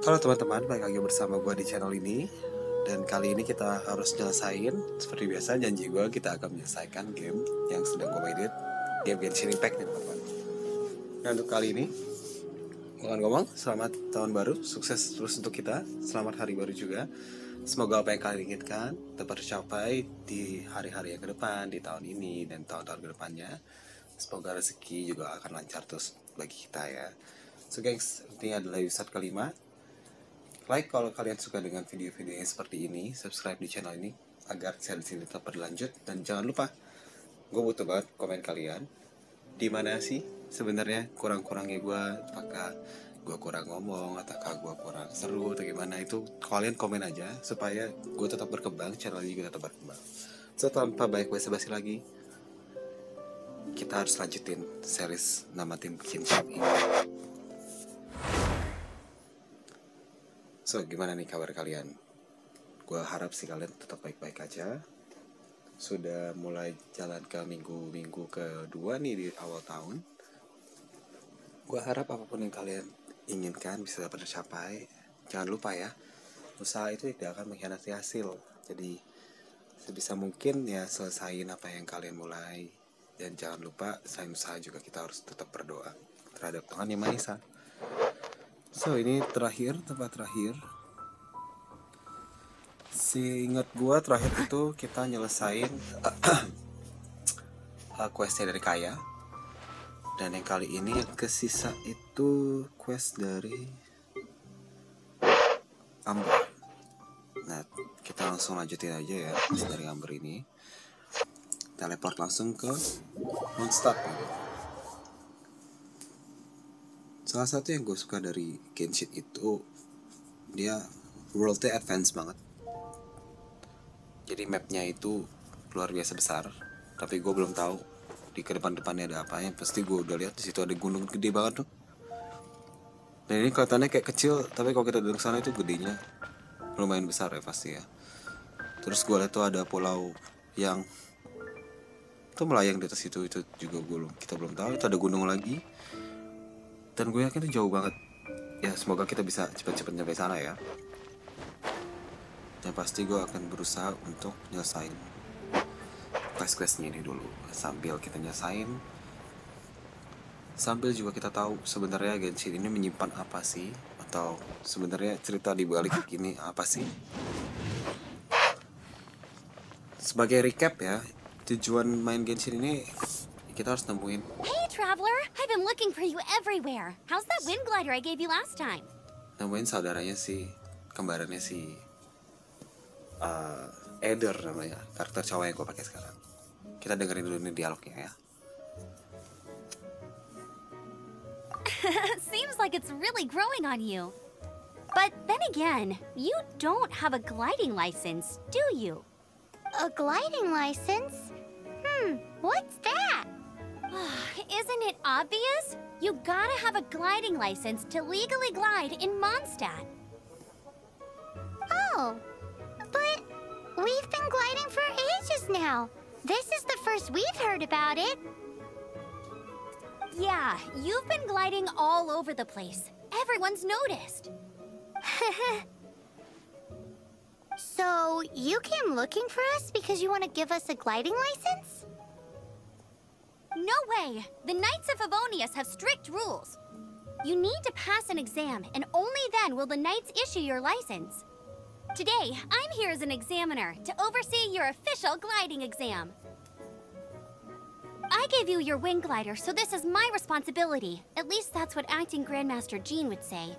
Halo teman-teman, balik lagi bersama gue di channel ini. Dan kali ini kita harus nyelesain, seperti biasa janji gue, kita akan menyelesaikan game yang sedang gue mainin, game Genshin Impact nih teman-teman. Nah untuk kali ini, ngomong-ngomong, selamat tahun baru, sukses terus untuk kita, selamat hari baru juga. Semoga apa yang kalian inginkan dapat tercapai di hari-hari yang ke depan, di tahun ini dan tahun-tahun ke depannya. Semoga rezeki juga akan lancar terus bagi kita ya. So guys, ini adalah episode kelima. Like kalau kalian suka dengan video-video yang seperti ini, subscribe di channel ini agar channel ini tetap berlanjut. Dan jangan lupa, gue butuh banget komen kalian. Di mana sih sebenarnya kurang-kurangnya gue? Apakah gue kurang ngomong, ataukah gue kurang seru, atau gimana? Itu kalian komen aja supaya gue tetap berkembang, channel ini juga tetap berkembang. So tanpa banyak basa-basi lagi, kita harus lanjutin series nama tim Genshin ini. So, gimana nih kabar kalian? Gue harap sih kalian tetap baik-baik aja. Sudah mulai jalan ke minggu kedua nih di awal tahun. Gue harap apapun yang kalian inginkan bisa dapat tercapai. Jangan lupa ya, usaha itu tidak akan mengkhianati hasil. Jadi, sebisa mungkin ya selesain apa yang kalian mulai. Dan jangan lupa, selain usaha juga kita harus tetap berdoa terhadap Tuhan Yang Maha Esa. So ini tempat terakhir. Seingat gua terakhir itu kita nyelesain questnya dari Kaya. Dan yang kali ini yang kesisa itu quest dari Amber. Nah kita langsung lanjutin aja ya quest dari Amber ini. Teleport langsung ke Mondstadt. Salah satu yang gue suka dari Genshin itu dia world-nya advance banget. Jadi mapnya itu luar biasa besar. Tapi gue belum tahu di kedepan-depannya ada apa. Yang pasti gue udah lihat di situ ada gunung gede banget tuh. Dan ini kelihatannya kayak kecil, tapi kalau kita duduk sana itu gedenya lumayan besar ya pasti ya. Terus gue lihat tuh ada pulau yang itu melayang di atas itu juga kita belum tahu. Itu ada gunung lagi. Dan gue yakin itu jauh banget. Ya semoga kita bisa cepat-cepat nyampe sana ya. Yang pasti gue akan berusaha untuk nyelesain quest-questnya ini dulu. Sambil kita nyelesain, sambil juga kita tahu sebenarnya Genshin ini menyimpan apa sih, atau sebenarnya cerita di balik ini apa sih. Sebagai recap ya, tujuan main Genshin ini kita harus nemuin. Hey traveler, I've been looking for you everywhere. How's that wind glider I gave you last time? Nemuin saudaranya si kembarannya si Eder namanya, karakter cowok yang gue pakai sekarang. Kita dengerin dulu nih dialognya ya. Seems like it's really growing on you. But then again, you don't have a gliding license, do you? A gliding license? What's that? Isn't it obvious? You gotta have a gliding license to legally glide in Mondstadt. Oh, but we've been gliding for ages now. This is the first we've heard about it. Yeah, you've been gliding all over the place. Everyone's noticed. So, you came looking for us because you want to give us a gliding license? No way! The Knights of Favonius have strict rules. You need to pass an exam, and only then will the Knights issue your license. Today, I'm here as an examiner to oversee your official gliding exam. I gave you your wing glider, so this is my responsibility. At least that's what Acting Grandmaster Jean would say.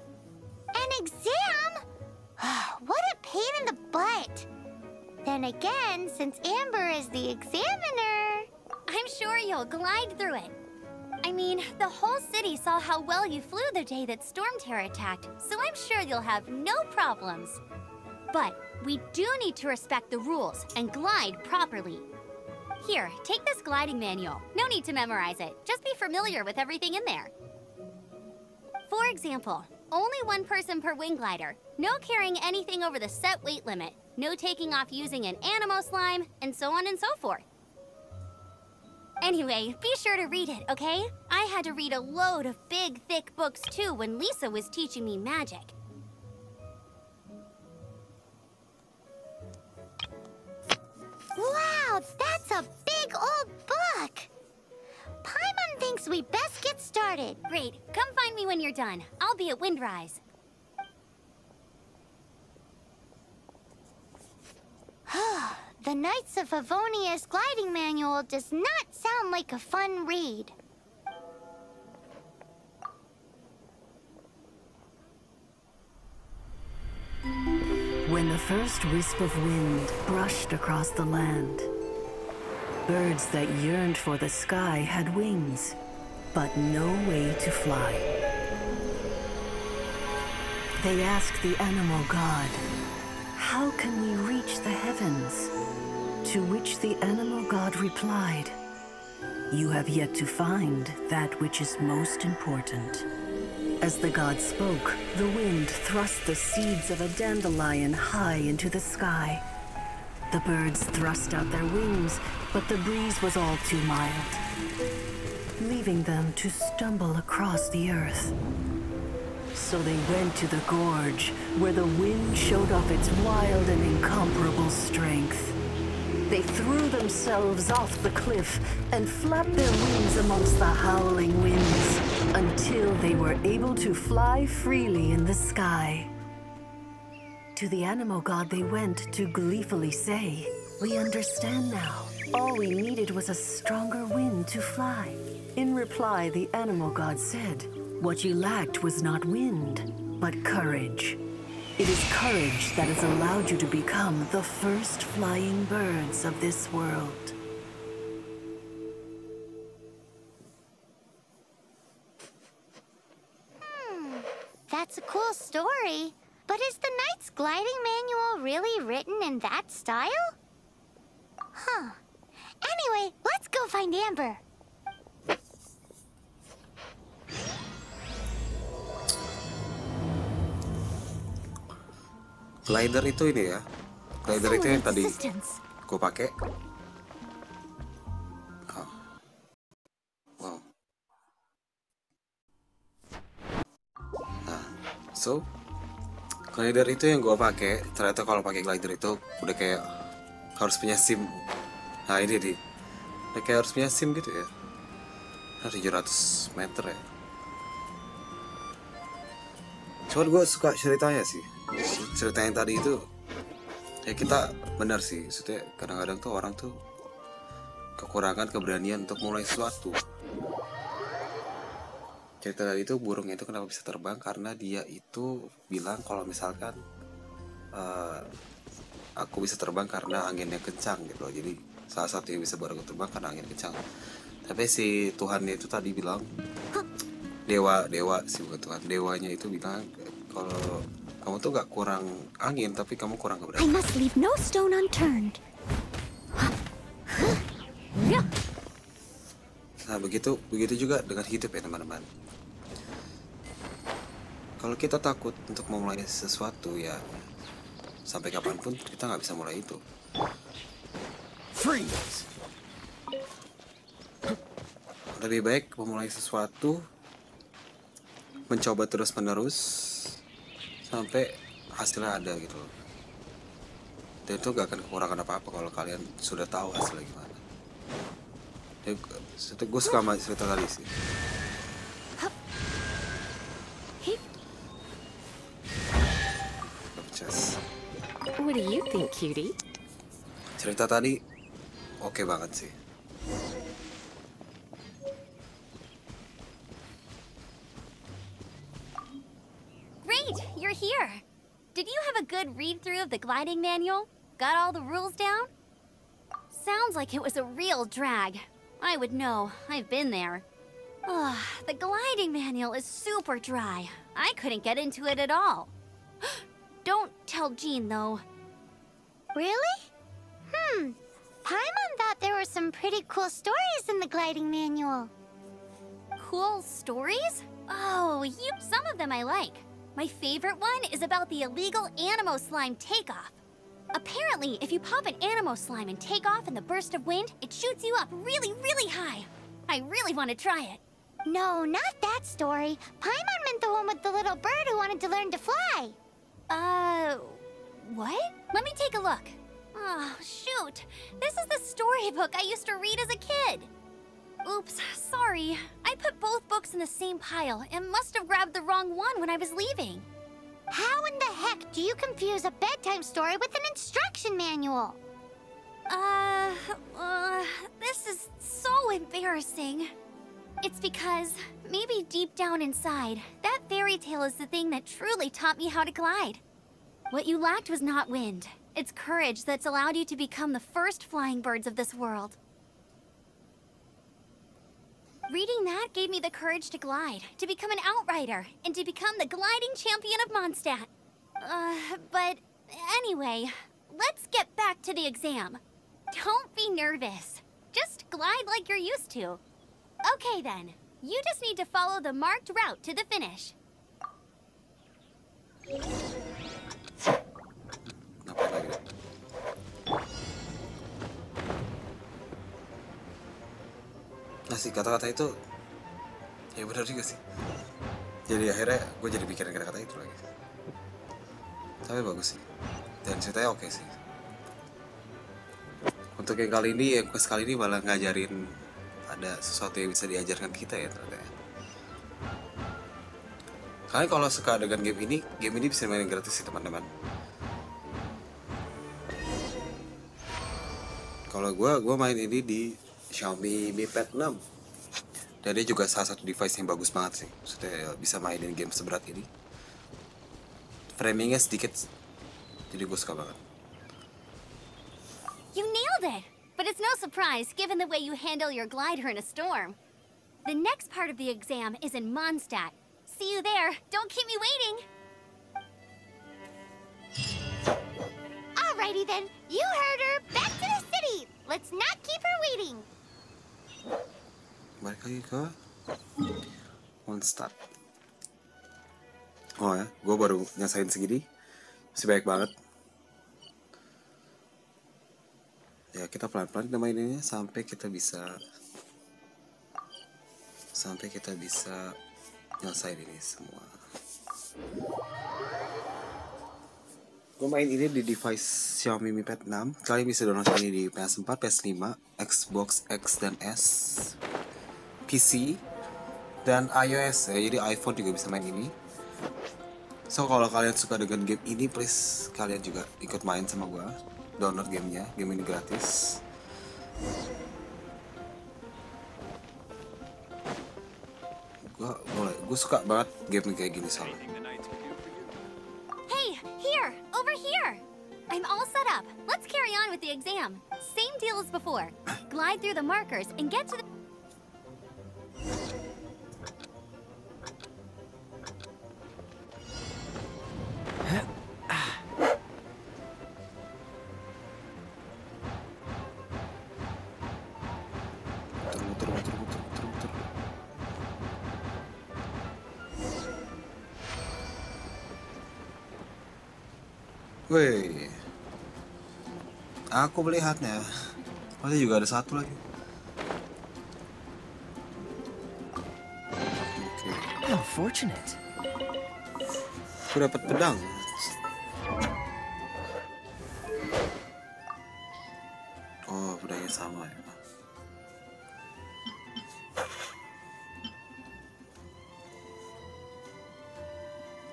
An exam? What a pain in the butt. Then again, since Amber is the examiner... I'm sure you'll glide through it. I mean, the whole city saw how well you flew the day that Storm Terror attacked, so I'm sure you'll have no problems. But we do need to respect the rules and glide properly. Here, take this gliding manual. No need to memorize it. Just be familiar with everything in there. For example, only one person per wing glider. No carrying anything over the set weight limit. No taking off using an Animo slime, and so on and so forth. Anyway, be sure to read it, okay? I had to read a load of big, thick books too when Lisa was teaching me magic. that's a big old book. Paimon thinks we best get started. Great. Come find me when you're done. I'll be at Windrise. The Knights of Favonia's gliding manual does not sound like a fun read. When the first wisp of wind brushed across the land, birds that yearned for the sky had wings, but no way to fly. They asked the animal god, "How can we reach the heavens?" To which the animal god replied, "You have yet to find that which is most important." As the god spoke, the wind thrust the seeds of a dandelion high into the sky. The birds thrust out their wings, but the breeze was all too mild, leaving them to stumble across the earth. So they went to the gorge, where the wind showed off its wild and incomparable strength. They threw themselves off the cliff and flapped their wings amongst the howling winds until they were able to fly freely in the sky. To the animal god they went to gleefully say, "We understand now. All we needed was a stronger wind to fly." In reply, the animal god said, "What you lacked was not wind, but courage. It is courage that has allowed you to become the first flying birds of this world." That's a cool story. But is the Knight's gliding manual really written in that style? Huh. Anyway, let's go find Amber. Glider itu ini ya. Glider itu yang tadi gue pakai. Oh. Wow. Nah, so glider itu yang gue pakai. Ternyata kalau pakai glider itu udah kayak harus punya SIM. Nah ini nih, udah kayak harus punya SIM gitu ya. Nah, 700 meter ya. Cuman gue suka ceritanya sih. Cerita yang tadi itu ya, kita benar sih, maksudnya kadang-kadang tuh orang tuh kekurangan keberanian untuk mulai sesuatu. Cerita tadi itu burungnya itu kenapa bisa terbang, karena dia itu bilang kalau misalkan aku bisa terbang karena anginnya kencang gitu loh. Jadi salah satu yang bisa buat aku terbang karena angin kencang. Tapi si Tuhannya itu tadi bilang, dewa sih bukan Tuhan, dewanya itu bilang kalau kamu tuh gak kurang angin, tapi kamu kurang keberanian. I must leave no stone unturned. Nah begitu juga dengan hidup ya teman-teman. Kalau kita takut untuk memulai sesuatu ya, sampai kapanpun kita nggak bisa mulai itu. Freeze. Lebih baik memulai sesuatu, mencoba terus-menerus sampai hasilnya ada gitu loh. Dan itu gak akan kekurangan apa-apa kalau kalian sudah tahu hasilnya gimana. Ya, gue suka sama cerita tadi sih. What do you think, cutie? Cerita tadi oke banget sih. Great, you're here. Did you have a good read-through of the gliding manual? Got all the rules down? Sounds like it was a real drag. I would know. I've been there. The gliding manual is super dry. I couldn't get into it at all. Don't tell Jean, though. Really? Paimon thought there were some pretty cool stories in the gliding manual. Cool stories? Oh, some of them I like. My favorite one is about the illegal Animo Slime takeoff. Apparently, if you pop an Animo Slime and take off in the burst of wind, it shoots you up really, really high. I really want to try it. No, not that story. Paimon meant the one with the little bird who wanted to learn to fly. What? Let me take a look. Oh, shoot. This is the storybook I used to read as a kid. Oops, sorry. I put both books in the same pile and must have grabbed the wrong one when I was leaving. How in the heck do you confuse a bedtime story with an instruction manual? This is so embarrassing. It's because, maybe deep down inside, that fairy tale is the thing that truly taught me how to glide. What you lacked was not wind. It's courage that's allowed you to become the first flying birds of this world. Reading that gave me the courage to glide, to become an outrider, and to become the gliding champion of Mondstadt. But anyway, let's get back to the exam. Don't be nervous. Just glide like you're used to. Okay then, you just need to follow the marked route to the finish. Ngapain lagi deh? Nah sih kata-kata itu ya benar juga sih. Jadi akhirnya gue jadi pikirin kata-kata itu lagi. Tapi bagus sih. Dan ceritanya oke sih. Untuk yang kali ini, yang quest kali ini malah ngajarin ada sesuatu yang bisa diajarkan kita ya ternyata. Kalian kalau suka dengan game ini bisa mainin gratis sih teman-teman. Kalau gue main ini di Xiaomi Mi Pad 6. Dan dia juga salah satu device yang bagus banget sih. Maksudnya bisa mainin game seberat ini. Framingnya sedikit, jadi gue suka banget. You nailed it! But it's no surprise given the way you handle your glider in a storm. The next part of the exam is in Mondstadt. See you there. Don't keep me waiting. Alrighty then, you heard her. Back to the city. Let's not keep her waiting. Balik lagi ke Mondstadt. Oh ya, gue baru nyasain segini. Masih banyak banget. Ya kita pelan-pelan kita maininnya sampai kita bisa nyelesain ini semua. Gue main ini di device Xiaomi Mi Pad 6. Kalian bisa download ini di PS4, PS5, Xbox X dan S, PC, dan iOS ya. Jadi iPhone juga bisa main ini. So kalau kalian suka dengan game ini, please kalian juga ikut main sama gue. Download gamenya, game ini gratis. Gue suka banget game kayak gini soalnya. Hey, here! Over here! I'm all set up. Let's carry on with the exam. Same deal as before. Glide through the markers and get to the... Muter. Wih, aku melihatnya. Masih juga ada satu lagi. Oke. How fortunate. Aku dapat pedang. Oh, pedangnya sama ya.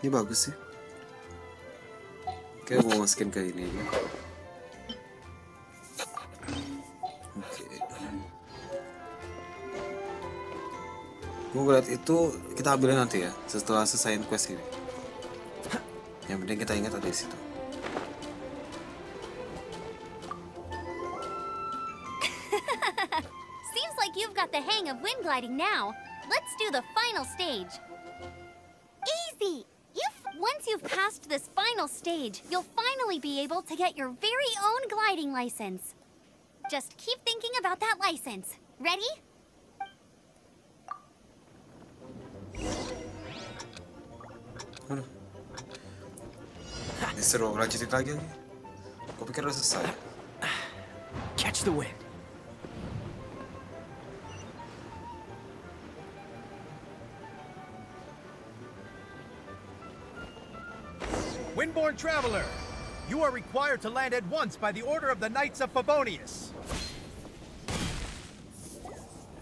Ini bagus sih. Oke, mau masukin ke ini aja. Oke. Gue ngeliat itu kita ambilnya nanti ya, setelah selesaiin quest ini. Yang penting kita ingat ada di situ. Seems like you've got the hang of wind gliding now. Let's do the final stage. Easy. Once you've passed this final stage, you'll finally be able to get your very own gliding license. Just keep thinking about that license. Ready? Aduh. Disuruh lanjutin lagi. Gue pikir udah selesai. Catch the wind. Windborne Traveler, You are required to land at once by the order of the Knights of Favonius.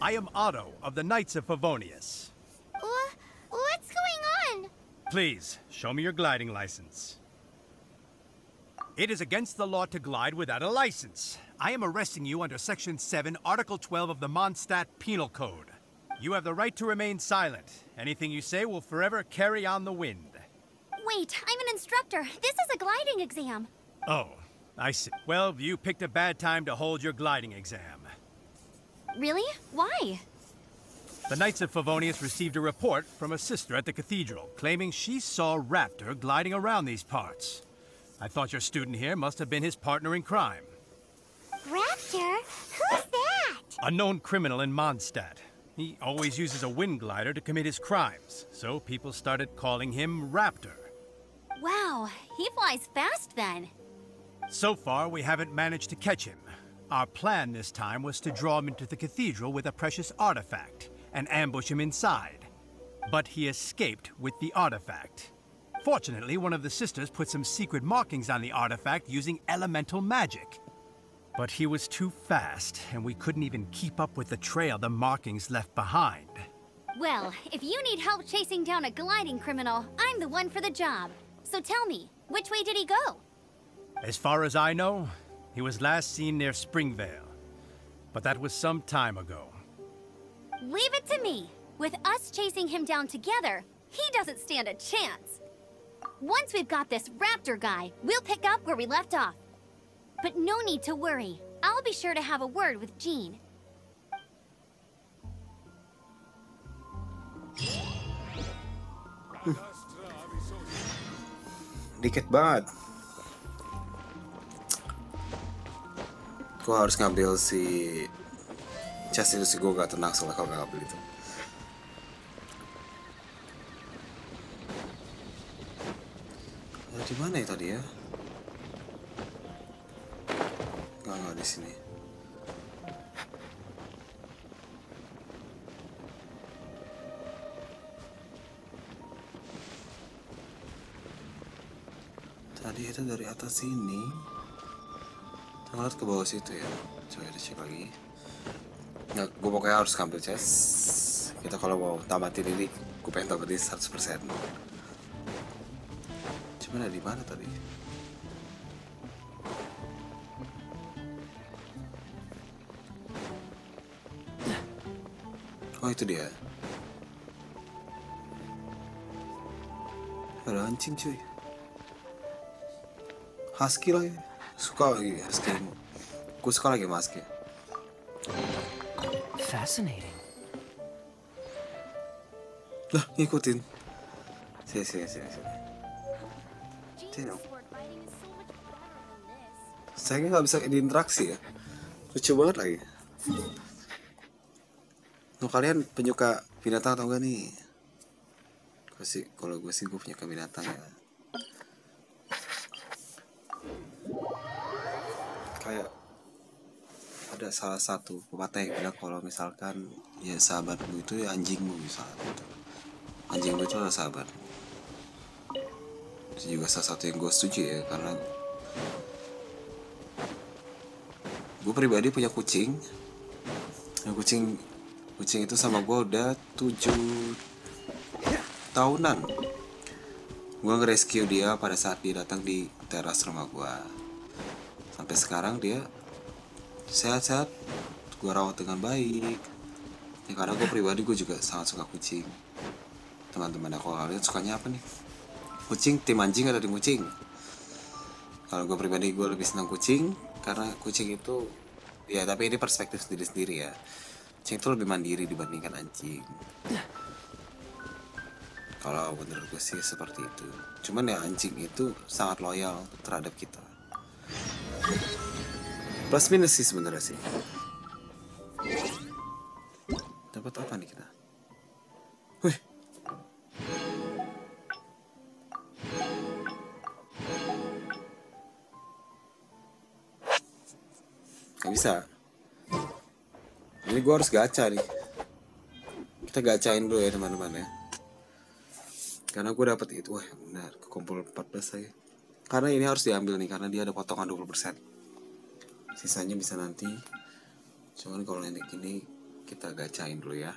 I am Otto of the Knights of Favonius. What's going on? Please, show me your gliding license. It is against the law to glide without a license. I am arresting you under Section 7, Article 12 of the Mondstadt Penal Code. You have the right to remain silent. Anything you say will forever carry on the wind. Wait, I'm an instructor. This is a gliding exam. Oh, I see. Well, you picked a bad time to hold your gliding exam. Really? Why? The Knights of Favonius received a report from a sister at the cathedral claiming she saw Raptor gliding around these parts. I thought your student here must have been his partner in crime. Raptor? Who's that? A known criminal in Mondstadt. He always uses a wind glider to commit his crimes, so people started calling him Raptor. Wow, he flies fast then. So far, we haven't managed to catch him. Our plan this time was to draw him into the cathedral with a precious artifact and ambush him inside. But he escaped with the artifact. Fortunately, one of the sisters put some secret markings on the artifact using elemental magic. But he was too fast, and we couldn't even keep up with the trail the markings left behind. Well, if you need help chasing down a gliding criminal, I'm the one for the job. So tell me, which way did he go? As far as I know, he was last seen near Springvale. But that was some time ago. Leave it to me. With us chasing him down together, he doesn't stand a chance. Once we've got this Raptor guy, we'll pick up where we left off. But no need to worry. I'll be sure to have a word with Jean. Dikit banget. Gue harus ngambil si chest itu sih, gue gak tenang soalnya kalau gak ngambil itu. Di mana ya tadi ya? Nggak di sini. Tadi itu dari atas sini. Kita lihat ke bawah situ ya. Coba kita cek lagi. Nggak, gue pokoknya harus ngambil chest. Kita kalau mau tamatin ini, gue pengen tamatin 100%. Cuman ada di mana tadi? Oh, itu dia. Ada anjing cuy. Husky lagi. Suka lagi husky. Gue suka lagi sama husky. Fascinating. Lah, ngikutin. Sini. Sini. Saya nggak bisa diinteraksi ya. Lucu banget lagi. Nah, kalian penyuka binatang atau enggak nih? Kalau gue sih gue penyuka binatang ya. Kayak ada salah satu pepatah yang bilang kalau misalkan ya sahabatmu itu ya anjingmu misalnya. Anjingmu itu adalah sahabat. Itu juga salah satu yang gue setuju ya, karena gue pribadi punya kucing. Kucing itu sama gue udah 7 tahunan. Gue nge-rescue dia pada saat dia datang di teras rumah gue. Sampai sekarang dia sehat-sehat, gue rawat dengan baik. Ya karena gue pribadi gue juga sangat suka kucing. Teman-teman aku, kalian sukanya apa nih? Kucing, tim anjing atau tim kucing? Kalau gue pribadi gue lebih senang kucing, karena kucing itu ya, tapi ini perspektif sendiri-sendiri ya. Kucing itu lebih mandiri dibandingkan anjing. Kalau menurut gue sih seperti itu. Cuman ya anjing itu sangat loyal terhadap kita. Plus minus sih sebenarnya sih. Dapat apa nih kita? Wih. Gak bisa. Ini gue harus gacha nih. Kita gacain dulu ya teman-teman ya. Karena gue dapet itu, wah benar, kekumpul 14 lagi. Karena ini harus diambil nih, karena dia ada potongan 20%. Sisanya bisa nanti. Cuman kalau ini gini kita gacain dulu ya.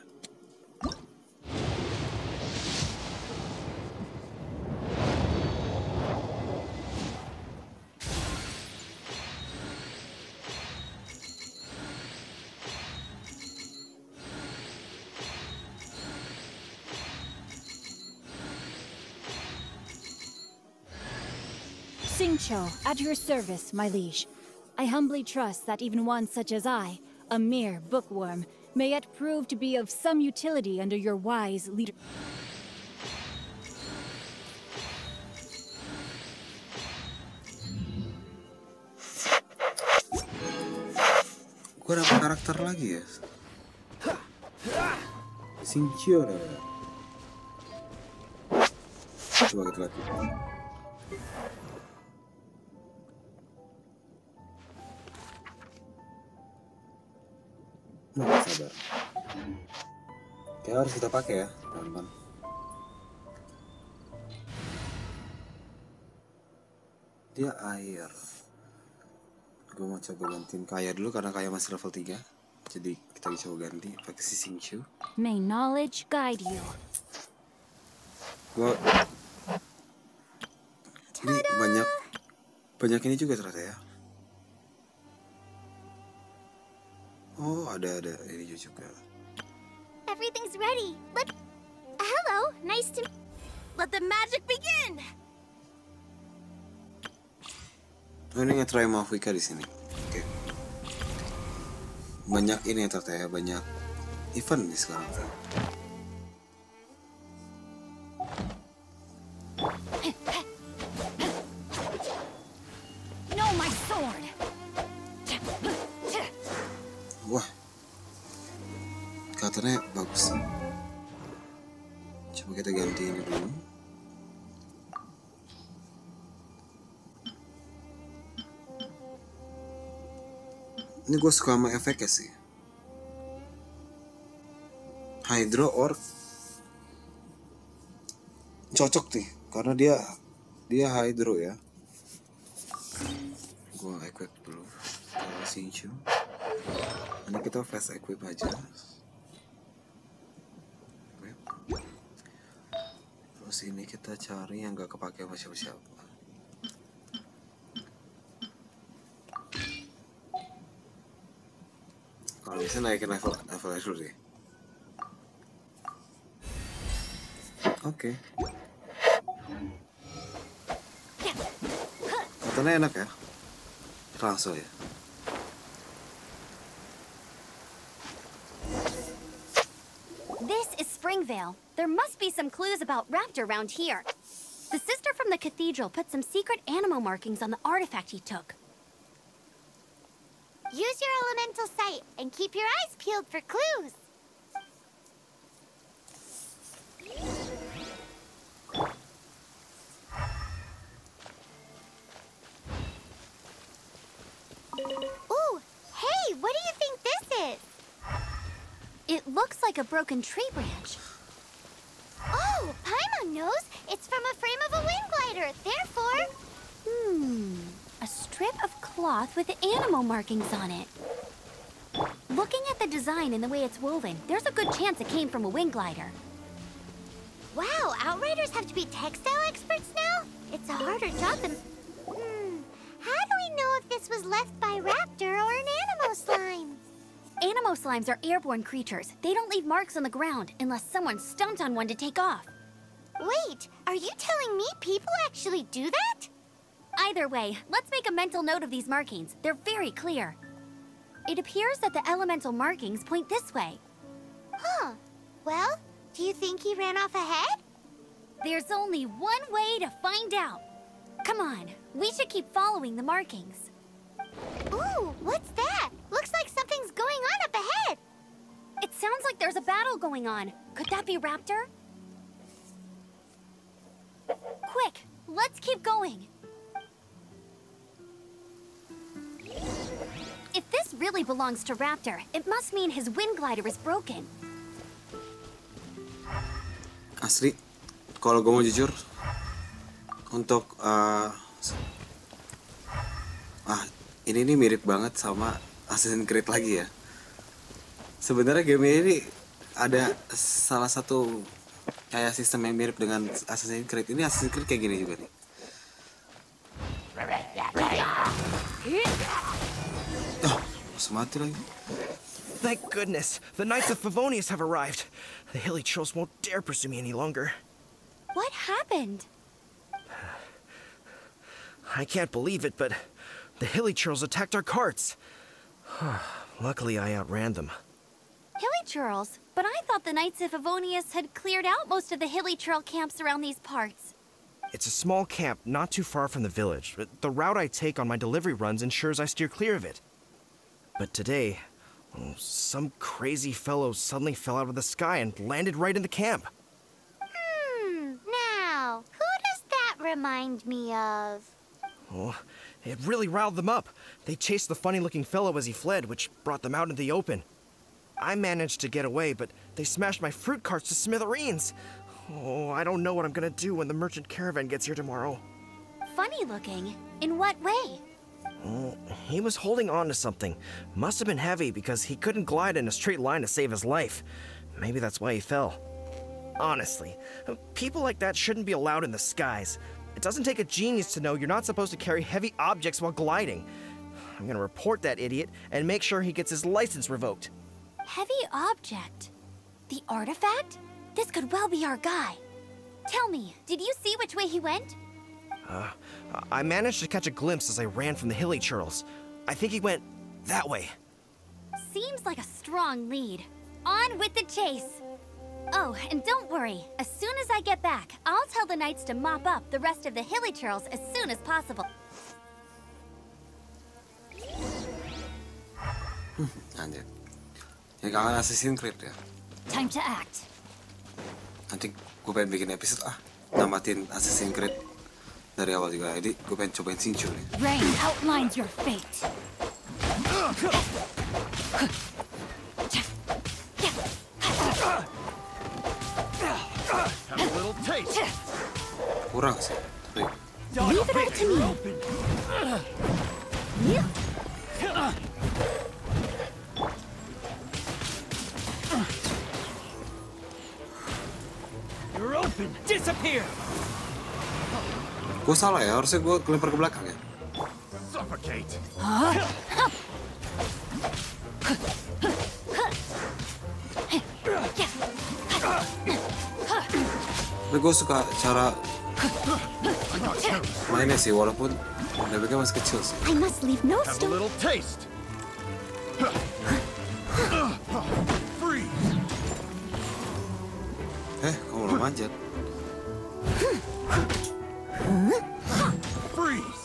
Xingqiu, at your service, my liege. I humbly trust that even one such as I, a mere bookworm, may yet prove to be of some utility under your wise leader. Gue dapat karakter lagi ya. Xingqiu ada. Coba kita lihat. Nah, sabar. Kayak harus kita pakai ya, teman-teman. Dia air. Gue mau coba gantiin Kaya dulu karena Kaya masih level 3. Jadi kita coba ganti pakai si Xingqiu. May knowledge guide you. Gue ini banyak ini juga ternyata ya. Oh, ada ini juga. Everything's ready. Hello, nice to... Let the magic begin! Oh, ini nge-try Mafika di sini. Oke. Banyak ini ya ternyata ya, banyak event nih sekarang. No, my sword! Wah, katanya bagus. Coba kita ganti ini dulu. Ini gue suka sama efeknya sih. Hydro Orc cocok nih, karena dia Hydro ya. Gue equip dulu Xingqiu. Ini kita fast equip aja. Terus ini kita cari yang gak kepake sama siapa-siapa. Kalau bisa naikin level dulu deh. Oke. Katanya enak ya. Langsung ya. This is Springvale. There must be some clues about Raptor around here. The sister from the cathedral put some secret animal markings on the artifact he took. Use your elemental sight and keep your eyes peeled for clues. Ooh, hey, what do you think this is? It looks like a broken tree branch. Oh, Paimon knows. It's from a frame of a wind glider. Therefore... A strip of cloth with animal markings on it. Looking at the design and the way it's woven, there's a good chance it came from a wing glider. Wow, Outriders have to be textile experts now? It's a harder job than... How do we know if this was left by Raptor or an Anemo slime? Anemo slimes are airborne creatures. They don't leave marks on the ground unless someone stomped on one to take off. Wait, are you telling me people actually do that? Either way, let's make a mental note of these markings. They're very clear. It appears that the elemental markings point this way. Huh. Well, do you think he ran off ahead? There's only one way to find out. Come on, we should keep following the markings. Ooh, what's that? Looks like something's going on up ahead. It sounds like there's a battle going on. Could that be Raptor? Quick, let's keep going. If this really belongs to Raptor, it must mean his wind glider is broken. Asli, kalau gue mau jujur, untuk ini nih mirip banget sama Assassin's Creed lagi ya. Sebenarnya game ini ada salah satu kayak sistem yang mirip dengan Assassin's Creed. Ini Assassin's Creed kayak gini juga nih. Oh, masih mati lagi. Thank goodness, the Knights of Favonius have arrived. The hilly trolls won't dare pursue me any longer. What happened? I can't believe it, but the hilly trolls attacked our carts. Luckily, I outran them. Hilly Churls? But I thought the Knights of Favonius had cleared out most of the Hilly Churl camps around these parts. It's a small camp not too far from the village. The route I take on my delivery runs ensures I steer clear of it. But today, some crazy fellow suddenly fell out of the sky and landed right in the camp. Now, who does that remind me of? Oh, it really riled them up. They chased the funny-looking fellow as he fled, which brought them out into the open. I managed to get away, but they smashed my fruit carts to smithereens. Oh, I don't know what I'm gonna do when the merchant caravan gets here tomorrow. Funny looking? In what way? Oh, he was holding on to something. Must have been heavy because he couldn't glide in a straight line to save his life. Maybe that's why he fell. Honestly, people like that shouldn't be allowed in the skies. It doesn't take a genius to know you're not supposed to carry heavy objects while gliding. I'm gonna report that idiot and make sure he gets his license revoked. Heavy object? The artifact? This could well be our guy. Tell me, did you see which way he went? I managed to catch a glimpse as I ran from the hilly churls. I think he went that way. Seems like a strong lead. On with the chase. Oh, and don't worry. As soon as I get back, I'll tell the knights to mop up the rest of the hilly churls as soon as possible. Anjir. Yang kangen Assassin's Creed ya. Time to act. Nanti gue pengen bikin episode namatin Assassin's Creed dari awal juga. Jadi gue pengen cobain Xingqiu nih. Rain outlines your fate. Have a little taste. Kurang sih. Tapi Leave it all to me. You're open. Disappear. gue salah ya, harusnya gue kelempar ke belakang ya. Suffocate. Tapi gue suka cara mainnya sih, walaupun levelnya masih kecil sih. I must leave no Have a stone. little taste. Freeze. Kamu belum manjat. Freeze.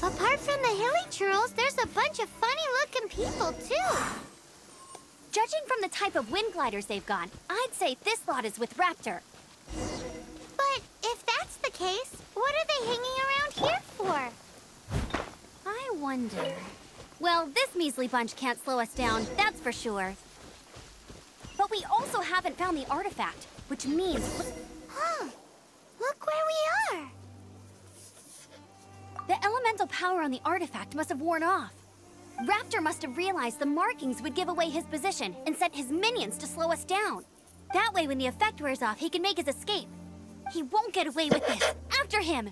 Apart from the hilly churls, there's a bunch of funny-looking people, too. Judging from the type of wind gliders they've got, I'd say this lot is with Raptor. But if that's the case, what are they hanging around here for? I wonder. Well, this measly bunch can't slow us down, that's for sure. But we also haven't found the artifact, which means... Huh. Look where we are. The elemental power on the artifact must have worn off. Raptor must have realized the markings would give away his position and sent his minions to slow us down. That way, when the effect wears off, he can make his escape. He won't get away with this. After him!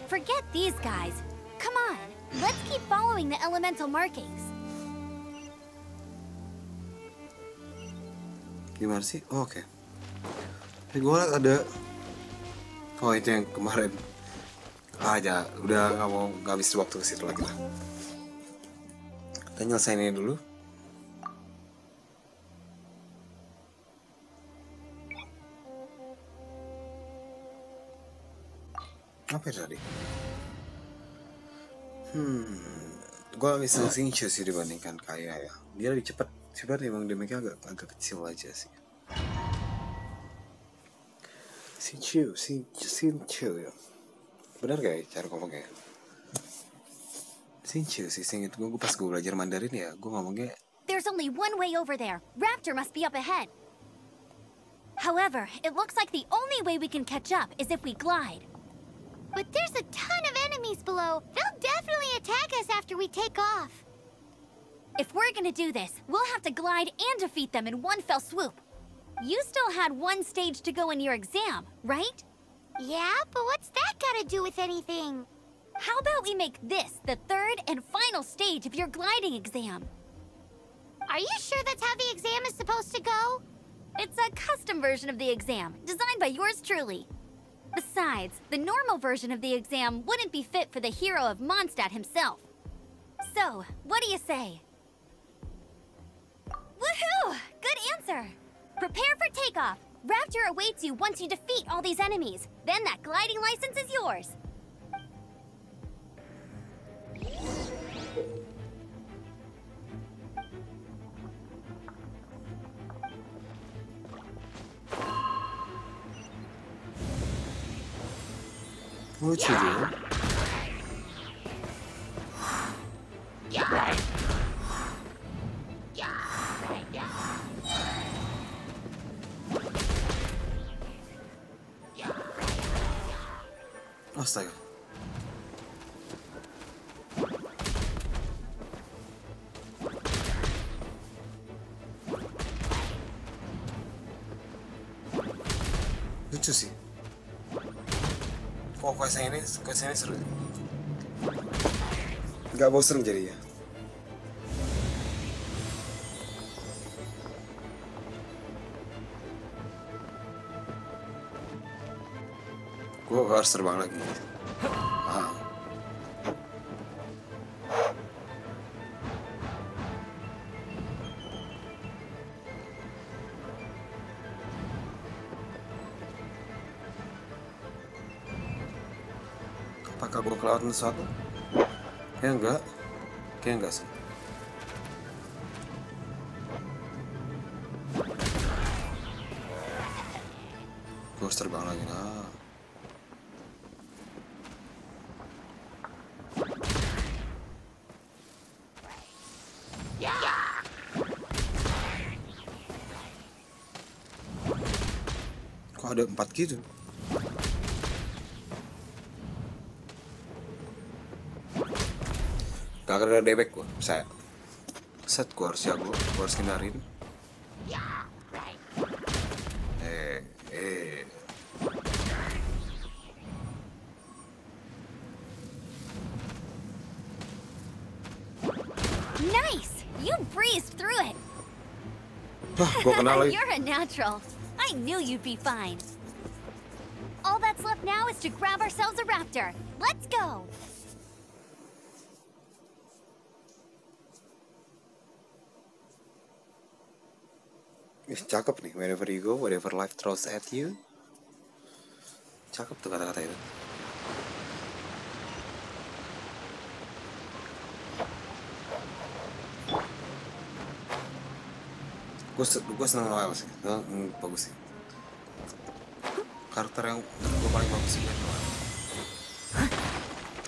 Forget these guys. Come on, let's keep following the elemental markings. Gimana sih? Oh, oke. Gue liat ada. Oh, itu yang kemarin. Aja, udah nggak habis waktu ke situ lagi lah. Kita nyelesain ini dulu. Apa ya tadi? Gue bisa Xingqiu sih dibandingkan Kaya ya. Dia lebih cepat. Sebenarnya emang damage-nya agak kecil aja sih. Xingqiu ya. Benar gak ya cara ngomongnya? Xingqiu sih, gue pas gue belajar Mandarin ya, gue ngomongnya There's there's only one way over there. Raptor must be up ahead. However, it looks like the only way we can catch up is if we glide. But there's a ton of enemies below. They'll definitely attack us after we take off. If we're gonna do this, we'll have to glide and defeat them in one fell swoop. You still had one stage to go in your exam, right? Yeah, but what's that gotta do with anything? How about we make this the third and final stage of your gliding exam? Are you sure that's how the exam is supposed to go? It's a custom version of the exam, designed by yours truly. Besides, the normal version of the exam wouldn't be fit for the hero of Mondstadt himself. So, what do you say? Woohoo! Good answer! Prepare for takeoff. Raptor awaits you once you defeat all these enemies. Then that gliding license is yours. Lucu juga. Astaga. Lucu sih. Kok quest ini seru. Gak bosen jadinya. Gue harus terbang lagi. Apakah gue kelewatan sesuatu? Kayaknya enggak sih. Gue harus terbang lagi. Kok ada 4 gitu? Gak ada debek gue, saya set gue harus jago, gue harus hindarin. Nice! You breezed through it! Gue kenal lagi. You're a natural. I knew you'd be fine. All that's left now is to grab ourselves a raptor. Let's go! Cakep nih, wherever you go, whatever life throws at you. Cakep tuh kata-kata itu. Gue seneng Noel sih, bagus sih. Karakter yang gue paling bagus sih Noel.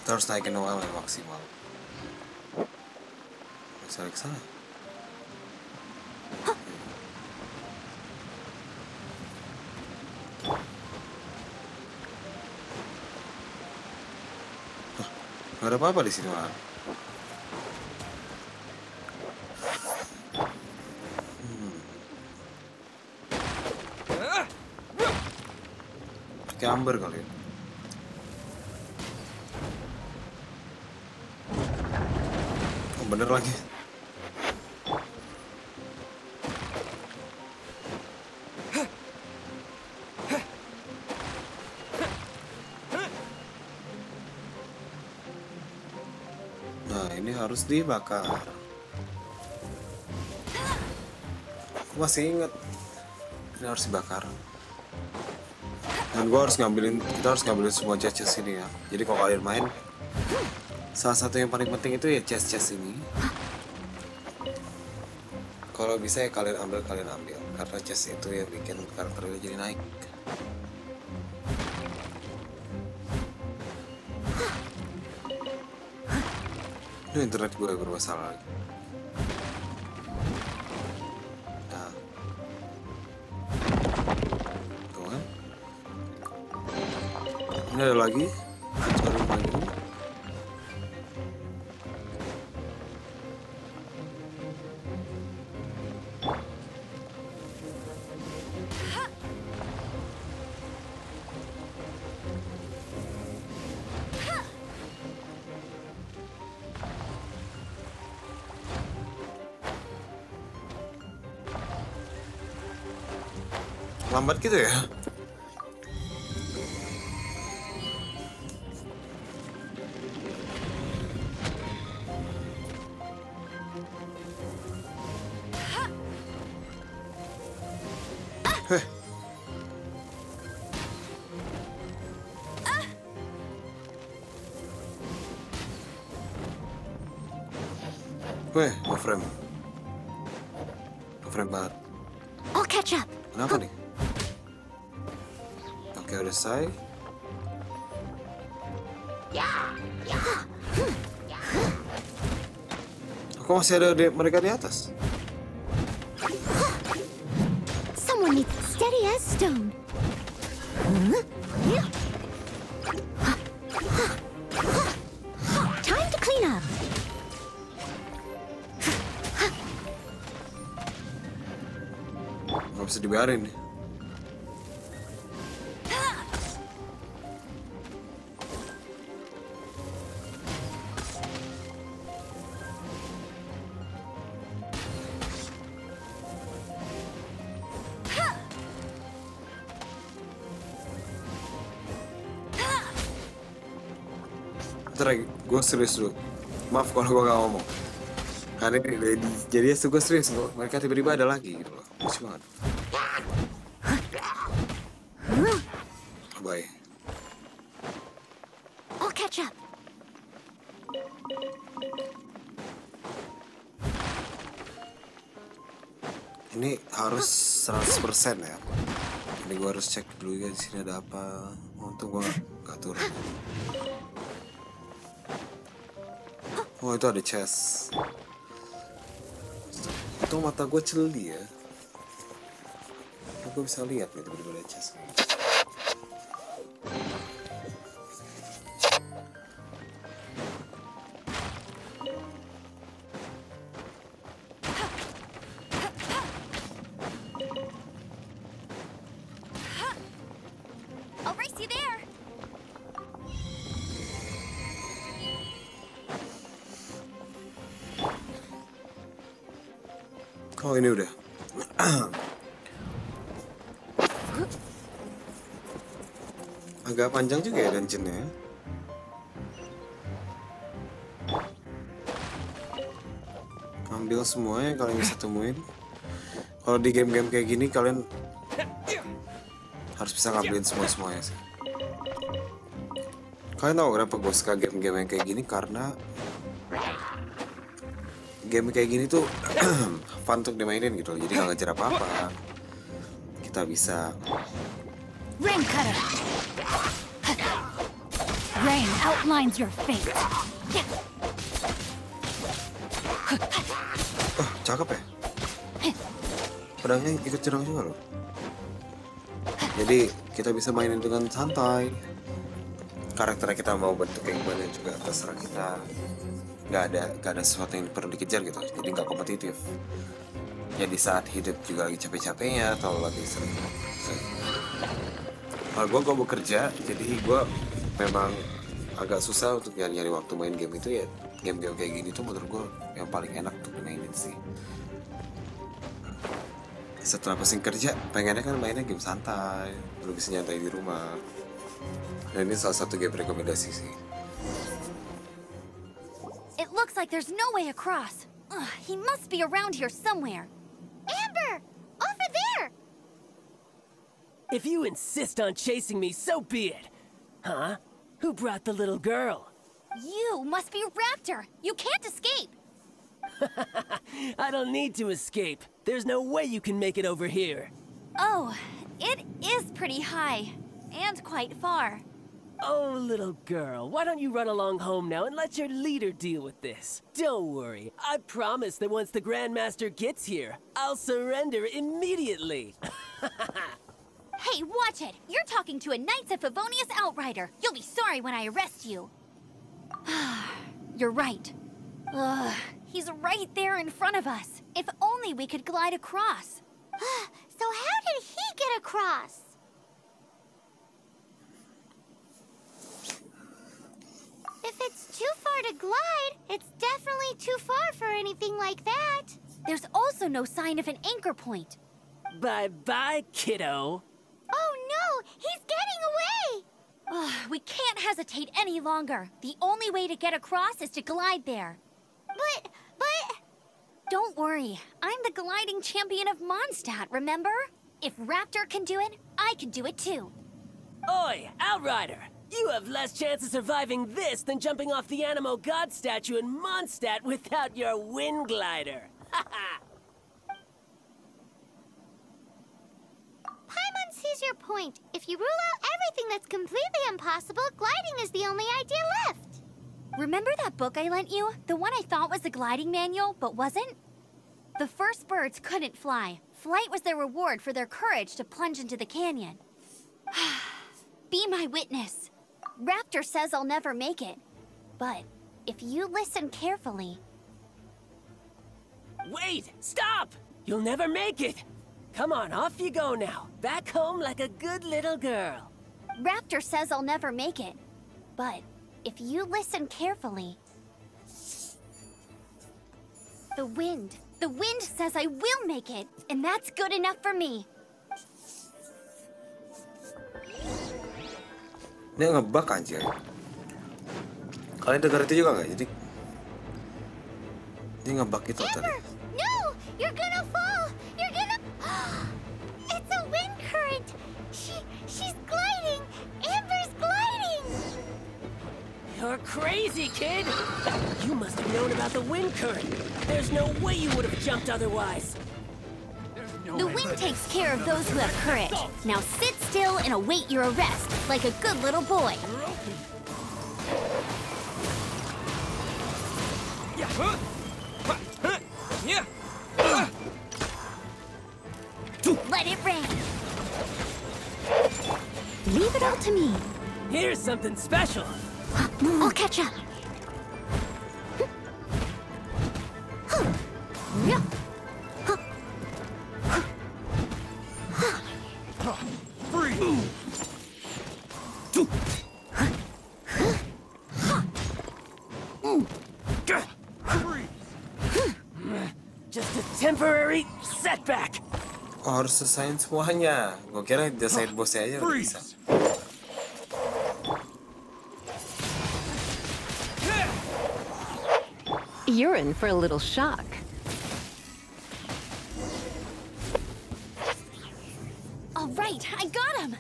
Kita harus naikin Noel yang maksimal. Bisa ke sana. Gak ada apa-apa di sini malah. Pakai amber kali ya. Oh bener lagi. Harus dibakar. Aku masih inget ini harus dibakar. Dan kita harus ngambilin semua chest ini ya. Jadi kalau kalian main, salah satu yang paling penting itu ya chest ini. Kalau bisa ya kalian ambil, karena chest itu yang bikin karakternya jadi naik. Internet gue bermasalah lagi. Ada lagi. Cari lagi. Lambat gitu ya. Weh, ngeframe. Ngeframe banget. I'll catch up. Kenapa nih? Oke, udah selesai. Kok masih ada mereka di atas? Someone needs steady as stone. Time to clean up. Gak bisa dibiarin nih. Gue serius dulu. Maaf kalau gue gak ngomong. Karena ini jadi gue serius loh. Mereka tiba-tiba ada lagi gitu loh. Lucu banget. Bye. I'll catch up. Ini harus 100% ya. Ini gue harus cek dulu ya di sini ada apa. Untung gue gak turun. Oh, itu ada chest. Itu mata gue celi ya. Gue bisa lihat nih tiba-tiba ada chest. I'll race you there. Oh, ini udah. Agak panjang juga ya dungeonnya. Ambil semua yang kalian bisa temuin. Kalau di game-game kayak gini kalian harus bisa ngambilin semua-semuanya sih. Kalian tahu kenapa gue suka game-game yang kayak gini? Karena game kayak gini tuh fun untuk dimainin gitu, jadi gak ngejar apa-apa. Kita bisa Rain Cutter! Rain outlines your fate. oh, cakep ya. Pedangnya ikut jerang juga loh. Jadi kita bisa mainin dengan santai. Karakternya kita mau bentuk kayak gimana juga terserah kita. Gak ada sesuatu yang perlu dikejar gitu, jadi nggak kompetitif. Jadi saat hidup juga lagi capek-capeknya atau lagi sering. Kalau gue bekerja, jadi gue memang agak susah untuk nyari waktu main game itu ya. Game-game kayak gini tuh menurut gue yang paling enak untuk dimainin sih. Setelah pusing kerja, pengennya kan mainnya game santai, lu bisa nyantai di rumah. Dan ini salah satu game rekomendasi sih. It looks like there's no way across. Ugh, he must be around here somewhere. Amber! Over there! If you insist on chasing me, so be it. Huh? Who brought the little girl? You must be Raptor. You can't escape. I don't need to escape. There's no way you can make it over here. Oh, it is pretty high. And quite far. Oh, little girl, why don't you run along home now and let your leader deal with this? Don't worry, I promise that once the Grandmaster gets here, I'll surrender immediately. Hey, watch it! You're talking to a Knights of Favonius outrider. You'll be sorry when I arrest you. You're right. Ugh, he's right there in front of us. If only we could glide across. So how did he get across? If it's too far to glide, it's definitely too far for anything like that. There's also no sign of an anchor point. Bye-bye, kiddo. Oh no, he's getting away! Ugh, we can't hesitate any longer. The only way to get across is to glide there. But... Don't worry, I'm the gliding champion of Mondstadt, remember? If Raptor can do it, I can do it too. Oi, Outrider! You have less chance of surviving this than jumping off the Animo God statue in Mondstadt without your wind glider. Haha! Paimon sees your point. If you rule out everything that's completely impossible, gliding is the only idea left. Remember that book I lent you? The one I thought was the gliding manual, but wasn't? The first birds couldn't fly. Flight was their reward for their courage to plunge into the canyon. Be my witness. Raptor says I'll never make it. But if you listen carefully... Wait! Stop! You'll never make it! Come on, off you go now. Back home like a good little girl. Raptor says I'll never make it. But if you listen carefully... The wind says I will make it, and that's good enough for me. Dia ngebug anjir. Kalian dengar itu juga nggak? Jadi dia ngebug itu tadi. Amber! No! You're gonna fall! You're gonna... It's a wind current! She's gliding! Amber's gliding! You're crazy, kid! You must have known about the wind current. There's no way you would have jumped otherwise. The wind takes care of those who have courage. Now sit still and await your arrest, like a good little boy. Let it rain. Leave it all to me. Here's something special. I'll catch up. Just a temporary setback. Oh, harus selesaiin semuanya. Gue kira desain bosnya aja udah bisa. You're in for a little shock. All right, I got him.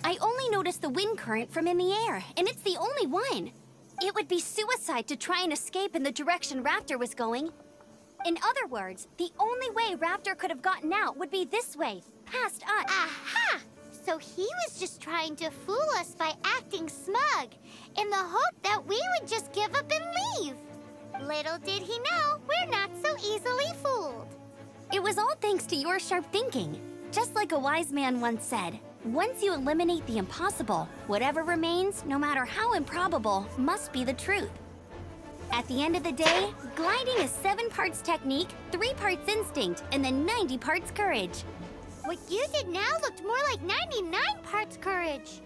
I only noticed the wind current from in the air, and it's the only one. It would be suicide to try and escape in the direction Raptor was going. In other words, the only way Raptor could have gotten out would be this way, past us. Aha! So he was just trying to fool us by acting smug, in the hope that we would just give up and leave. Little did he know, we're not so easily fooled. It was all thanks to your sharp thinking. Just like a wise man once said, once you eliminate the impossible, whatever remains, no matter how improbable, must be the truth. At the end of the day, gliding is 7 parts technique, 3 parts instinct, and then 90 parts courage. What you did now looked more like 99 parts courage.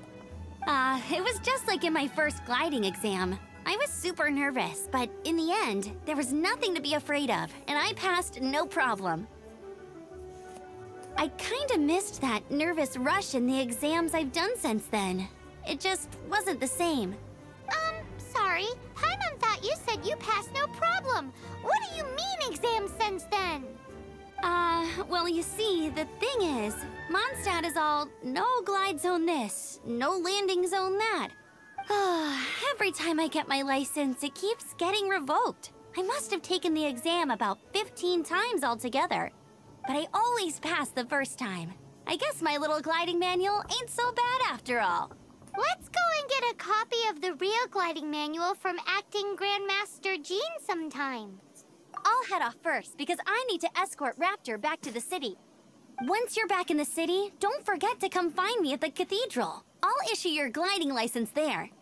It was just like in my first gliding exam. I was super nervous, but in the end, there was nothing to be afraid of, and I passed no problem. I kinda missed that nervous rush in the exams I've done since then. It just wasn't the same. Sorry. Paimon thought you said you passed no problem. What do you mean exam since then? Well, you see, the thing is, Mondstadt is all no glide zone this, no landing zone that. Every time I get my license, it keeps getting revoked. I must have taken the exam about 15 times altogether. But I always pass the first time. I guess my little gliding manual ain't so bad after all. Let's go and get a copy of the real gliding manual from Acting Grandmaster Jean sometime. I'll head off first because I need to escort Raptor back to the city. Once you're back in the city, don't forget to come find me at the cathedral. I'll issue your gliding license there.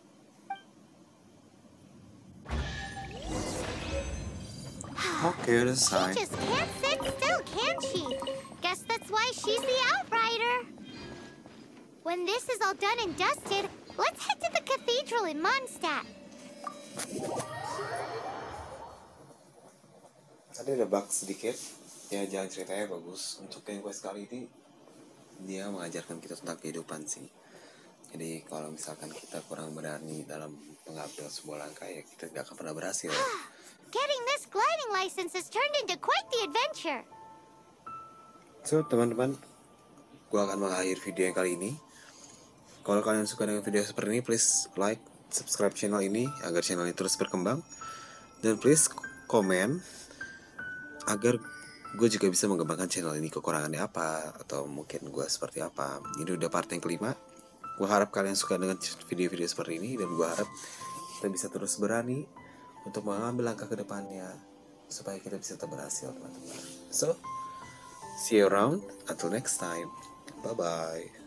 Oke, udah selesai. She just can't sit still, can she? Guess that's why she's the Outrider. When this is all done and dusted, let's head to the cathedral in Mondstadt. Tadi ada bug sedikit. Ya, jalan ceritanya bagus. Untuk yang quest kali ini, dia mengajarkan kita tentang kehidupan sih. Jadi kalau misalkan kita kurang berani dalam mengambil sebuah langkah, ya kita gak akan pernah berhasil. Getting this gliding license has turned into quite the adventure. So, teman-teman, gue akan mengakhiri video yang kali ini. Kalau kalian suka dengan video seperti ini, please like, subscribe channel ini agar channel ini terus berkembang. Dan please komen agar gue juga bisa mengembangkan channel ini, kekurangannya apa, atau mungkin gue seperti apa. Ini udah part yang kelima. Gue harap kalian suka dengan video-video seperti ini, dan gue harap kita bisa terus berani untuk mengambil langkah ke depannya supaya kita bisa tetap berhasil, teman-teman. So, see you around. Until next time. Bye-bye.